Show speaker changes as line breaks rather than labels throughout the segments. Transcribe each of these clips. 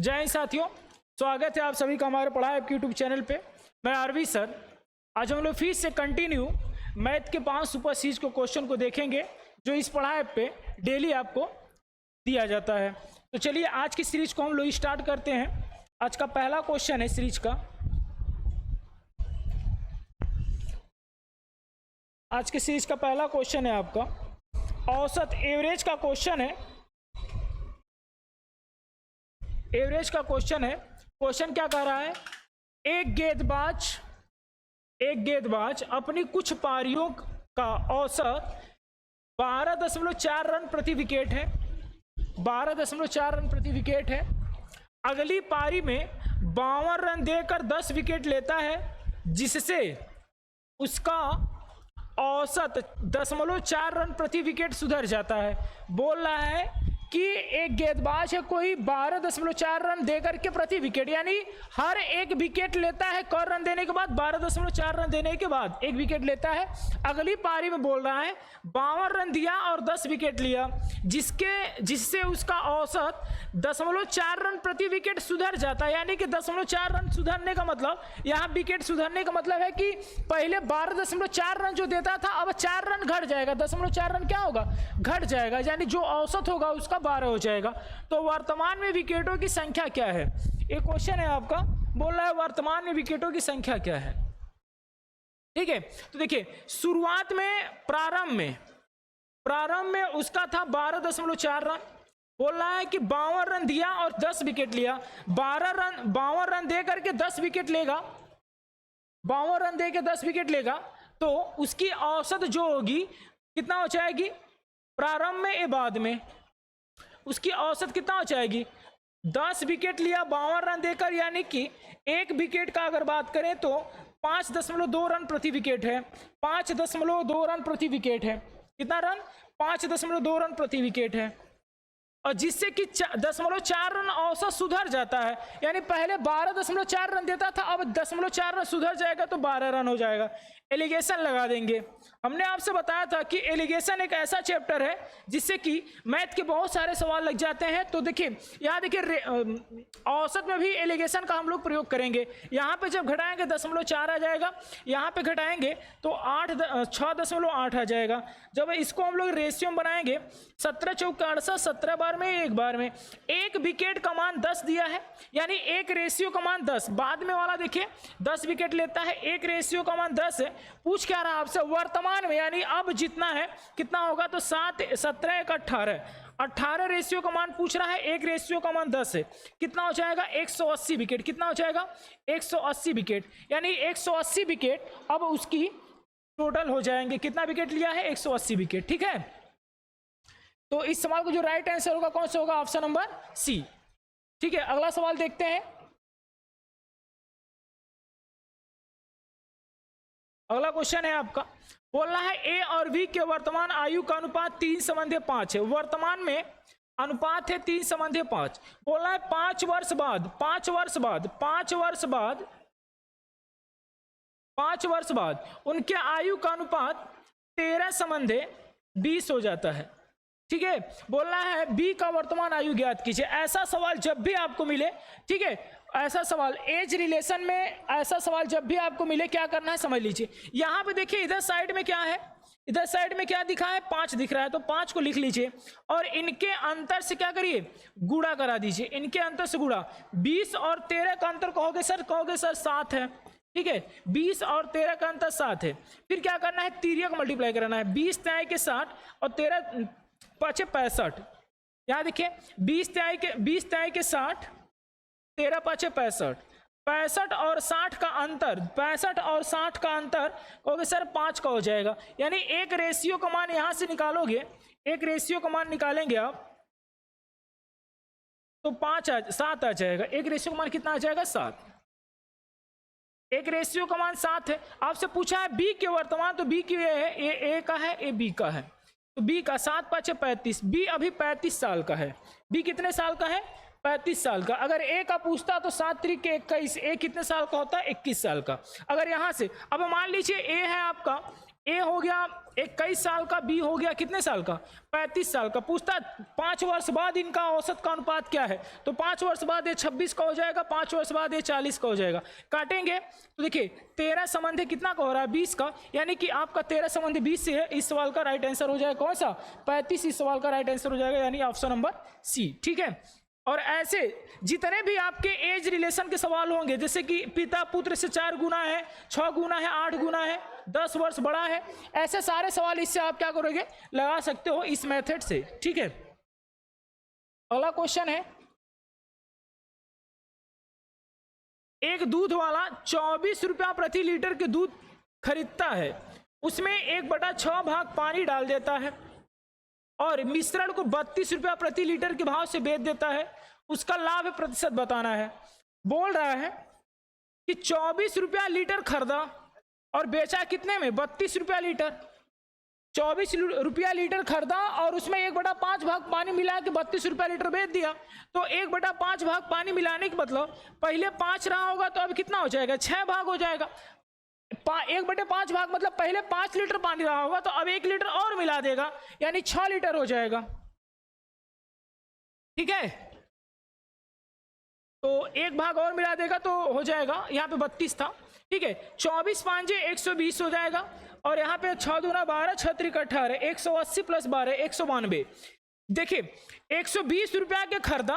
जय हिंद साथियों, स्वागत है आप सभी का हमारे पढ़ाई आपके यूट्यूब चैनल पे। मैं आरवी सर। आज हम लोग फिर से कंटिन्यू मैथ के 5 सुपर सीरीज को क्वेश्चन को देखेंगे जो इस पढ़ाई पे डेली आपको दिया जाता है। तो चलिए आज की सीरीज को हम लोग स्टार्ट करते हैं। आज का पहला क्वेश्चन है सीरीज का। आज की सीरीज का पहला क्वेश्चन है आपका औसत एवरेज का क्वेश्चन है। एवरेज का क्वेश्चन है। क्वेश्चन क्या कह रहा है? एक गेंदबाज अपनी कुछ पारियों का औसत 12.4 रन प्रति विकेट है। 12.4 रन प्रति विकेट है। अगली पारी में 52 रन देकर 10 विकेट लेता है, जिससे उसका औसत 0.4 रन प्रति विकेट सुधर जाता है। बोल रहा है कि एक गेंदबाज है कोई 12.4 रन देकर के प्रति विकेट, यानी हर एक विकेट लेता है। क रन देने के बाद 12.4 रन देने के बाद एक विकेट लेता है। अगली पारी में बोल रहा है 52 रन दिया और 10 विकेट लिया, जिससे उसका औसत 0.4 रन प्रति विकेट सुधर जाता है। यानी कि 0.4 रन सुधरने का मतलब, यहाँ विकेट सुधरने का मतलब है कि पहले 12.4 रन जो देता था अब 4 रन घट जाएगा। 0.4 रन क्या होगा? घट जाएगा, यानी जो औसत होगा उसका 12 हो जाएगा। तो वर्तमान में विकेटों की संख्या क्या है? एक क्वेश्चन है आपका, बोल रहा है वर्तमान में विकेटों की संख्या क्या है। ठीक है, तो देखिए शुरुआत में प्रारंभ में उसका था 12.4 रन। बोल रहा है कि 52 रन दिया और 10 विकेट लिया। 52 रन दे करके 10 विकेट लेगा। 52 रन दे के 10 विकेट लेगा तो उसकी औसत जो होगी कितना हो जाएगी? प्रारंभ में या बाद में उसकी औसत कितना हो जाएगी? 10 विकेट लिया 52 रन देकर, यानी कि एक विकेट का अगर बात करें तो 5.2 रन प्रति विकेट है। 5.2 रन प्रति विकेट है। कितना रन? 5.2 रन प्रति विकेट है। और जिससे कि 0.4 रन औसत सुधर जाता है। यानी पहले 12.4 रन देता था, अब 0.4 रन सुधर जाएगा तो 12 रन हो जाएगा। एलिगेशन लगा देंगे। हमने आपसे बताया था कि एलिगेशन एक ऐसा चैप्टर है जिससे कि मैथ के बहुत सारे सवाल लग जाते हैं। तो देखिए यहाँ देखिए औसत में भी एलिगेशन का हम लोग प्रयोग करेंगे। यहाँ पे जब घटाएंगे 0.4 आ जाएगा, यहाँ पे घटाएंगे तो 6.8 आ जाएगा। जब इसको हम लोग रेशियो बनाएंगे 17 चौक 68, 17 बार में एक बार में एक विकेट का मान 10 दिया है, यानी एक रेशियो का मान 10। बाद में वाला देखिए 10 विकेट लेता है, एक रेशियो का मान 10 है। पूछ क्या रहा आपसे? वर्तमान में, यानी अब जितना है कितना होगा? तो 7 17 1 18 18 रेशियो का मान पूछ रहा है। एक रेशियो का मान 10 है, कितना हो जाएगा? 180 विकेट। कितना हो जाएगा? 180 विकेट। यानी 180 विकेट अब उसकी टोटल हो जाएंगे। कितना विकेट लिया है? 180 विकेट। ठीक है, तो इस सवाल को जो राइट आंसर होगा कौन सा होगा? Option number C. ठीक है, अगला सवाल देखते हैं। अगला क्वेश्चन है आपका, बोल रहा है ए और बी के वर्तमान आयु का अनुपात 3:5 है। वर्तमान में अनुपात है 3:5। बोल रहा है 5 वर्ष बाद उनके आयु का अनुपात 13:20 हो जाता है। ठीक है, बोल रहा है बी का वर्तमान आयु ज्ञात कीजिए। ऐसा सवाल जब भी आपको मिले, ठीक है, ऐसा सवाल एज रिलेशन में ऐसा सवाल जब भी आपको मिले क्या करना है समझ लीजिए। यहां पे देखिए इधर साइड में क्या है? इधर साइड में क्या दिखा है? 5 दिख रहा है, तो 5 को लिख लीजिए और इनके अंतर से क्या करिए? गुणा करा दीजिए। इनके अंतर से गुणा। 20 और 13 का अंतर कहोगे सर 7 है। ठीक है, 20 और 13 का अंतर 7 है। फिर क्या करना है? तिर्यक मल्टीप्लाई करना है। 20 तिहाई के 60 और 13 5 65। यहाँ देखिए 20 तिहाई के 60, 13 5 65। 65 और 60 का अंतर, 65 और 60 का अंतर कहोगे सर 5 का हो जाएगा। यानी एक रेशियो का मान यहां से निकालोगे, एक रेशियो का मान निकालेंगे आप तो 7 आ जाएगा। एक रेशियो का मान कितना आ जाएगा? 7। एक रेशियो का मान 7 है। आपसे पूछा है बी के वर्तमान, तो बी की है ए का है, ए बी का है। तो बी का 7 5 35। बी अभी 35 साल का है। बी कितने साल का है? 35 साल का। अगर ए का पूछता तो 7 3 के 21, ए कितने साल का होता है? 21 साल का। अगर यहां से अब मान लीजिए ए है आपका ए हो गया 21 साल का, बी हो गया कितने साल का, 35 साल का। पूछता 5 वर्ष बाद इनका औसत का अनुपात क्या है, तो 5 वर्ष बाद ये 26 का हो जाएगा, 5 वर्ष बाद ये 40 का हो जाएगा। काटेंगे तो देखिए 13 संबंधी कितना का हो रहा है, 20 का, यानी कि आपका 13 संबंधी 20 से है। इस सवाल का राइट आंसर हो जाएगा कौन सा, 35। इस सवाल का राइट आंसर हो जाएगा यानी ऑप्शन नंबर सी। ठीक है, और ऐसे जितने भी आपके एज रिलेशन के सवाल होंगे, जैसे कि पिता पुत्र से 4 गुना है, 6 गुना है, 8 गुना है, 10 वर्ष बड़ा है, ऐसे सारे सवाल इससे आप क्या करोगे, लगा सकते हो इस मेथड से। ठीक है, अगला क्वेश्चन है, एक दूध वाला 24 रुपया प्रति लीटर के दूध खरीदता है, उसमें 1/6 भाग पानी डाल देता है और मिश्रण को 32 रुपया प्रति लीटर के भाव से बेच देता है, उसका लाभ प्रतिशत बताना है। बोल रहा है कि 24 रुपया लीटर खरीदा और बेचा कितने में, 32 रुपया लीटर। 24 रुपया लीटर खरीदा और उसमें 1/5 भाग पानी मिला के 32 रुपया लीटर बेच दिया। तो 1/5 भाग पानी मिलाने के मतलब पहले 5 रहा होगा तो अब कितना हो जाएगा, 6 भाग हो जाएगा। 1/5 भाग मतलब पहले 5 लीटर पानी रहा होगा तो अब 1 लीटर और मिला देगा यानी 6 लीटर हो जाएगा। ठीक है, तो 1 भाग और मिला देगा तो हो जाएगा, यहाँ पे 32 था। ठीक है, 24 5 120 हो जाएगा और यहाँ पे 6 दूना 12, 6 त्रिक 18, 180 + 12 192। देखिए 120 रुपया के खरीदा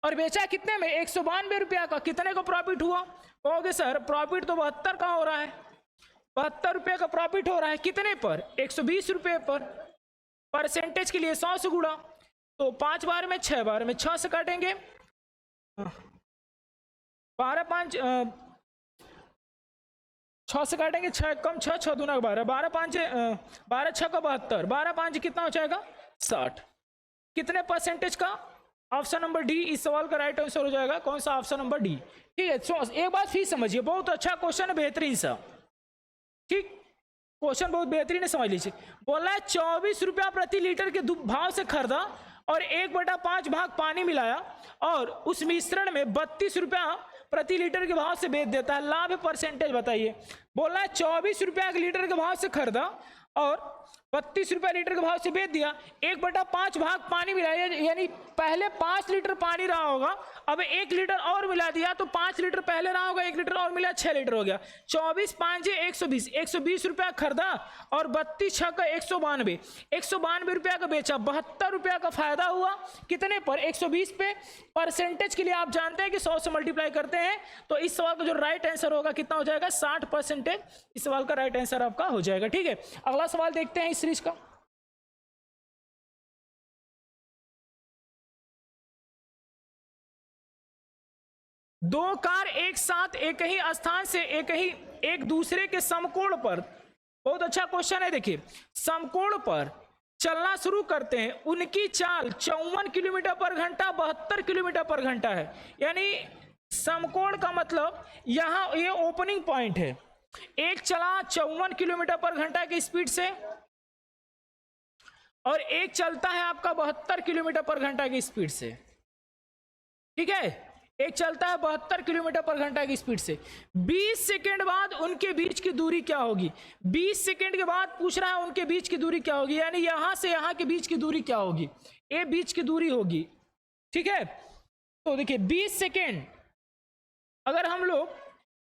और बेचा कितने में, 192 रुपया का। कितने को प्रॉफिट हुआ, कहोगे सर प्रॉफिट तो 72 का हो रहा है, 72 रुपये का प्रॉफिट हो रहा है। कितने पर, 120 रुपये पर। परसेंटेज के लिए 100 से गुणा, तो 5 बार में 6 बार में 6 से काटेंगे, 12 5 6 से काटेंगे, 6 कम 6, 6 दूना 12, 12 5 12 6 का 72, 12 5 कितना हो जाएगा, 60। कितने परसेंटेज का, ऑप्शन नंबर डी इस सवाल का राइट आंसर हो जाएगा। कौन सा, ऑप्शन नंबर डी। ठीक है, एक बात फिर समझिए, बहुत अच्छा क्वेश्चन है, बेहतरीन सा। ठीक, क्वेश्चन बहुत बेहतरीन है, समझ लीजिए। बोला है 24 रुपया प्रति लीटर के भाव से खरीदा और 1/5 भाग पानी मिलाया और उस मिश्रण में 32 रुपया प्रति लीटर के भाव से बेच देता है, लाभ परसेंटेज बताइए। बोला है 24 रुपया के लीटर के भाव से खरीदा और 32 रुपया लीटर के भाव से बेच दिया, 1/5 भाग पानी मिलाया, यानी पहले 5 लीटर पानी रहा होगा, अब 1 लीटर और मिला दिया तो 5 लीटर पहले रहा होगा, 1 लीटर और मिला, 6 लीटर हो गया। 24 5 120, 120 रुपया खरीदा और 32 6 का 192, 192 रुपया का बेचा, 72 रुपया का फायदा हुआ। कितने पर, 120 पे। परसेंटेज के लिए आप जानते हैं कि 100 से मल्टीप्लाई करते हैं, तो इस सवाल का जो राइट आंसर होगा कितना हो जाएगा, 60%। इस सवाल का राइट आंसर आपका हो जाएगा। ठीक है, अगला सवाल देखते हैं इस सीरीज का। दो कार एक साथ एक ही स्थान से एक दूसरे के समकोण पर, बहुत अच्छा क्वेश्चन है, देखिए समकोण पर चलना शुरू करते हैं, उनकी चाल 54 किलोमीटर पर घंटा 72 किलोमीटर पर घंटा है। यानी समकोण का मतलब यहां ये ओपनिंग पॉइंट है, एक चला 54 किलोमीटर पर घंटा की स्पीड से और एक चलता है आपका 72 किलोमीटर पर घंटा की स्पीड से। ठीक है, एक चलता है 72 किलोमीटर पर घंटा की स्पीड से। 20 सेकेंड बाद उनके बीच की दूरी क्या होगी, 20 सेकेंड के बाद पूछ रहा है उनके बीच की दूरी क्या होगी, यानी यहां से यहां के बीच की दूरी क्या होगी, ये बीच की दूरी होगी। ठीक है, तो देखिए 20 सेकेंड, अगर हम लोग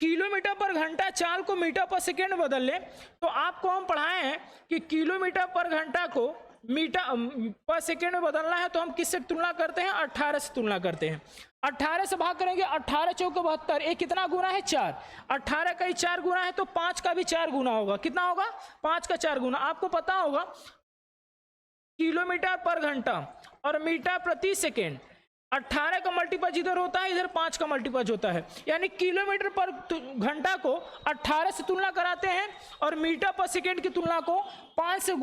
किलोमीटर पर घंटा चाल को मीटर पर सेकेंड बदल लें तो आपको हम पढ़ाए हैं कि किलोमीटर पर घंटा को मीटर पर सेकेंड में बदलना है तो हम किससे तुलना करते हैं, 18 से तुलना करते हैं। 18 से भाग करेंगे, 18 चौक 72, ये कितना गुना है, 4। 18 का ही 4 गुना है तो 5 का भी 4 गुना होगा, कितना होगा, 5 का 4 गुना। आपको पता होगा किलोमीटर पर घंटा और मीटर प्रति सेकेंड, 18 का मल्टीपल इधर होता है, इधर 5 का मल्टीपल होता है, यानी किलोमीटर पर घंटा को 18 से तुलना कराते हैं और मीटर पर सेकेंड की तुलना को 5 से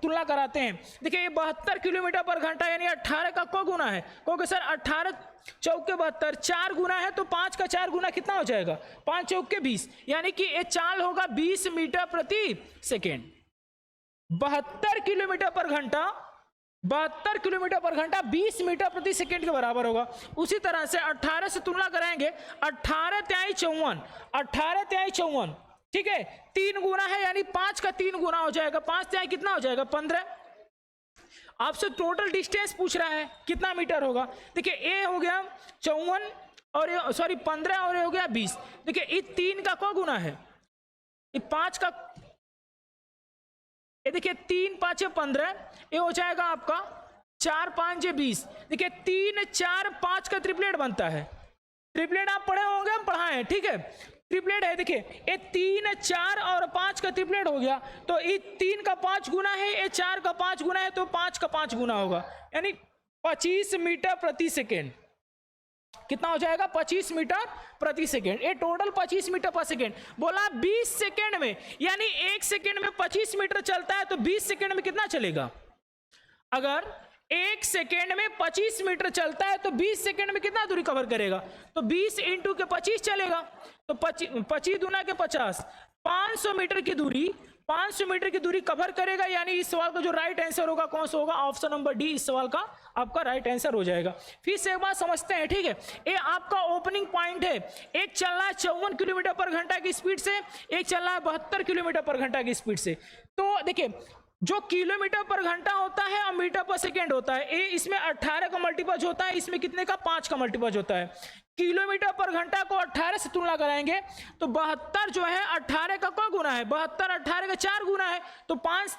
तुलना कराते हैं। देखिए ये 72 किलोमीटर पर घंटा यानी 18 का को गुना है, क्योंकि सर 18 चौक 72, 4 गुना है तो 5 का 4 गुना कितना हो जाएगा, 5 चौक 20, यानी कि ये चाल होगा 20 मीटर प्रति सेकेंड। 72 किलोमीटर पर घंटा 72 किलोमीटर पर घंटा 20 मीटर प्रति सेकेंड के बराबर होगा। उसी तरह से 18 से तुलना कराएंगे, 18 × 54, 18 × 54 ठीक है, 3 गुना है यानी 5 का 3 गुना हो जाएगा, 5 से कितना हो जाएगा 15। आपसे टोटल डिस्टेंस पूछ रहा है कितना मीटर होगा। देखिए ए हो गया 54 और सॉरी 15 और ये हो गया 20। देखिए इस 3 का क्या गुना है, ये 5 का, ये देखिए 3 5 15, ये हो जाएगा आपका 4 5 20। देखिए 3 4 5 का ट्रिपलेट बनता है। ट्रिपलेट आप पढ़े होंगे, हम पढ़ाए हैं, ठीक है, ट्रिपलेट है। देखिए ये 3 4 और 5 का ट्रिपलेट हो गया, तो ये 3 का 5 गुना है, ये 4 का 5 गुना है, तो 5 का 5 गुना होगा, यानी 25 मीटर प्रति सेकेंड। कितना हो जाएगा 25 मीटर प्रति सेकेंड। ये टोटल 25 मीटर पर सेकेंड बोला। 20 सेकेंड में, यानी 1 सेकेंड में 25 मीटर चलता है, तो 20 सेकेंड में कितना चलेगा। अगर 1 सेकेंड में 25 मीटर चलता है तो 20 सेकेंड में कितना दूरी कवर करेगा, तो 20 इंटू के 25 चलेगा, तो 25 दूना के 50, 500 मीटर की दूरी, 500 मीटर की दूरी कवर करेगा। यानी इस सवाल का जो राइट आंसर होगा कौन सा होगा, ऑप्शन नंबर डी इस सवाल का आपका राइट आंसर हो जाएगा। फिर से एक बात समझते हैं, ठीक है, ये आपका ओपनिंग पॉइंट है। एक चल रहा है 54 किलोमीटर पर घंटा की स्पीड से, एक चल रहा है 72 किलोमीटर पर घंटा की स्पीड से। तो देखिए जो किलोमीटर पर घंटा होता है और मीटर पर सेकेंड होता है, ये इसमें 18 का मल्टीपल होता है, इसमें कितने का 5 का मल्टीपल होता है। किलोमीटर पर घंटा को 18 से तुलना कराएंगे तो 72 जो है 18 का क्या गुना है, 72 18 का 4 गुना है, तो 5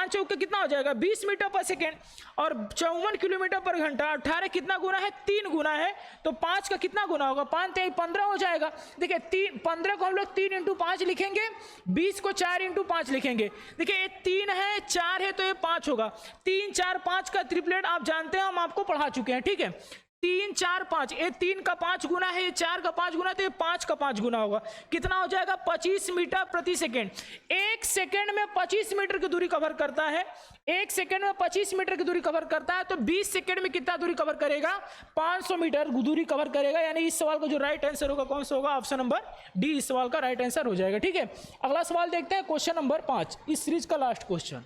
चौक का कितना हो जाएगा 20 मीटर पर सेकेंड। और 54 किलोमीटर पर घंटा 18 कितना गुना है 3 गुना है, तो 5 का कितना गुना होगा 5 3 15 हो जाएगा। देखिए 15 को हम लोग 3 इंटू 5 लिखेंगे, 20 को 4 इंटू 5 लिखेंगे। देखिए ये 3 है 4 है तो ये 5 होगा। 3 4 5 का ट्रिपलेट आप जानते हैं, हम आपको पढ़ा चुके हैं, ठीक है। 3 4 5, ये 3 का 5 गुना है, ये 4 का 5 गुना, तो ये 5 का 5 गुना होगा। कितना हो जाएगा 25 मीटर प्रति सेकेंड। 1 सेकेंड में 25 मीटर की दूरी कवर करता है, 1 सेकेंड में 25 मीटर की दूरी कवर करता है, तो 20 सेकेंड में कितना दूरी कवर करेगा 500 मीटर दूरी कवर करेगा। यानी इस सवाल का जो राइट आंसर होगा कौन सा होगा, ऑप्शन नंबर डी इस सवाल का राइट आंसर हो जाएगा, ठीक है। अगला सवाल देखते हैं, क्वेश्चन नंबर 5, इस सीरीज का लास्ट क्वेश्चन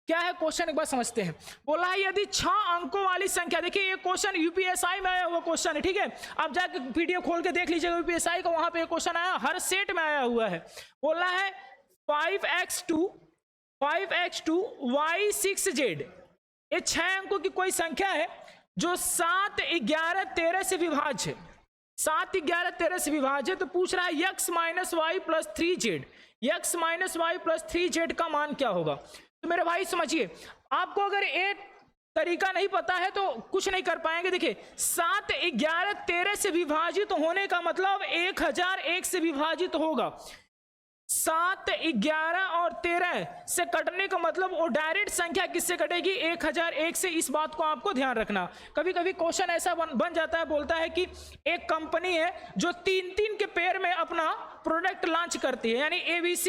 क्या है। क्वेश्चन एक बार समझते हैं। बोला है यदि 6 अंकों वाली संख्या, देखिए ये क्वेश्चन यूपीएसआई में आया हुआ क्वेश्चन है, ठीक है, आप जाकर पीडीएफ खोल के देख लीजिएगा यूपीएसआई का, वहां पे क्वेश्चन आया, हर सेट में आया हुआ है। बोला है 5x2 y6z, ये 6 अंकों की कोई संख्या है जो 7 11 13 से विभाज्य है, 7 11 13 से विभाज्य है। तो पूछ रहा है x minus y plus 3z, x minus y plus 3z का मान क्या होगा। तो मेरे भाई समझिए, आपको अगर एक तरीका नहीं पता है तो कुछ नहीं कर पाएंगे। देखिए 7 11 13 से विभाजित होने का मतलब 1001 से विभाजित होगा। 7 11 और 13 से कटने का मतलब वो डायरेक्ट संख्या किससे कटेगी 1001 से। इस बात को आपको ध्यान रखना। कभी कभी क्वेश्चन ऐसा बन जाता है, बोलता है कि एक कंपनी है जो 3 के पेयर में अपना प्रोडक्ट लॉन्च करती है, यानी ABC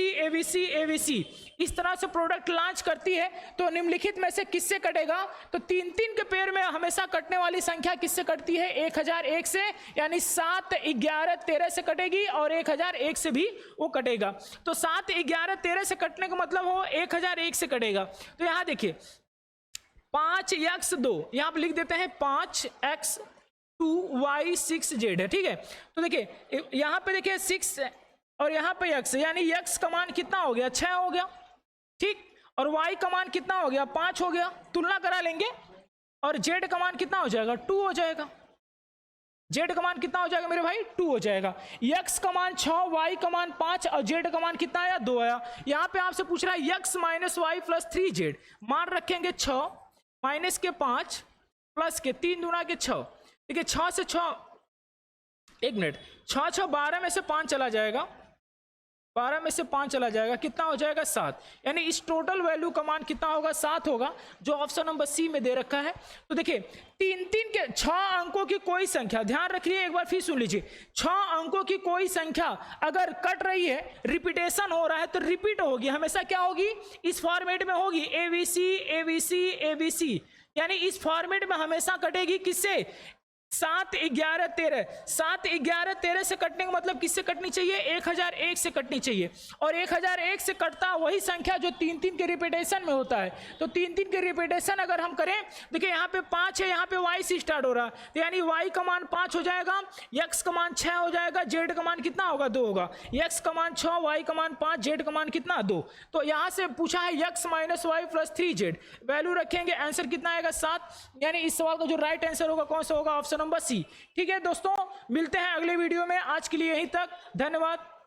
इस तरह से प्रोडक्ट लॉन्च करती है, तो निम्नलिखित में से किससे कटेगा, तो 3 के पेयर में हमेशा कटने वाली संख्या किससे कटती है 1001 से, यानी 7 11 13 से कटेगी और 1001 से भी वो कटेगा। तो 7 11 13 से कटने का मतलब हो 1001 से कटेगा। तो यहां देखिए 5x2, यहां पर लिख देते हैं 5x2 y6z है, ठीक है। तो देखिए यहां पे देखिए 6 और यहां पे x, यानी x का मान कितना हो गया 6 हो गया, ठीक, और y का मान कितना हो गया 5 हो गया, तुलना करा लेंगे, और z का मान कितना हो जाएगा 2 हो जाएगा। z का मान कितना हो जाएगा मेरे भाई 2 हो जाएगा। x का मान 6, y का मान 5 और z का मान कितना आया 2 आया। यहां पे आपसे पूछ रहा है x minus y plus 3z, मान रखेंगे 6 माइनस के 5 प्लस के 3 दूना के 6। देखिए 6 से 6, एक मिनट, 6 6 12 में से 5 चला जाएगा, 12 में से 5 चला जाएगा, कितना हो जाएगा 7, यानी इस टोटल वैल्यू का मान कितना होगा 7 होगा, जो ऑप्शन नंबर सी में दे रखा है। तो देखिए 3 के 6 अंकों की कोई संख्या, ध्यान रखिए एक बार फिर सुन लीजिए, 6 अंकों की कोई संख्या अगर कट रही है, रिपीटेशन हो रहा है, तो रिपीट होगी, हमेशा क्या होगी इस फॉर्मेट में होगी ABC ABC ABC, यानी इस फॉर्मेट में हमेशा कटेगी किससे 7 11 13, 7 11 13 से कटने का मतलब किससे कटनी चाहिए? 1001 से कटनी चाहिए। और 1001 से कटता वही संख्या जो 3 के रिपीटेशन में होता है। तो 3 के रिपीटेशन अगर हम करें, देखिए यहाँ पे 5 है, यहाँ पे y से स्टार्ट हो रहा है, तो यानी y का मान 5 हो जाएगा, x का मान 6 हो जाएगा, z का मान कितना होगा? 2 होगा। x का मान 6, y का मान 5, z का मान कितना? 2। तो यहाँ से पूछा है x minus y plus 3z, value रखेंगे, आंसर कितना आएगा? 7। यानी इस सवाल का जो राइट आंसर होगा कौन सा होगा? Option number C. ठीक है दोस्तों, मिलते हैं अगले वीडियो में। आज के लिए यहीं तक, धन्यवाद।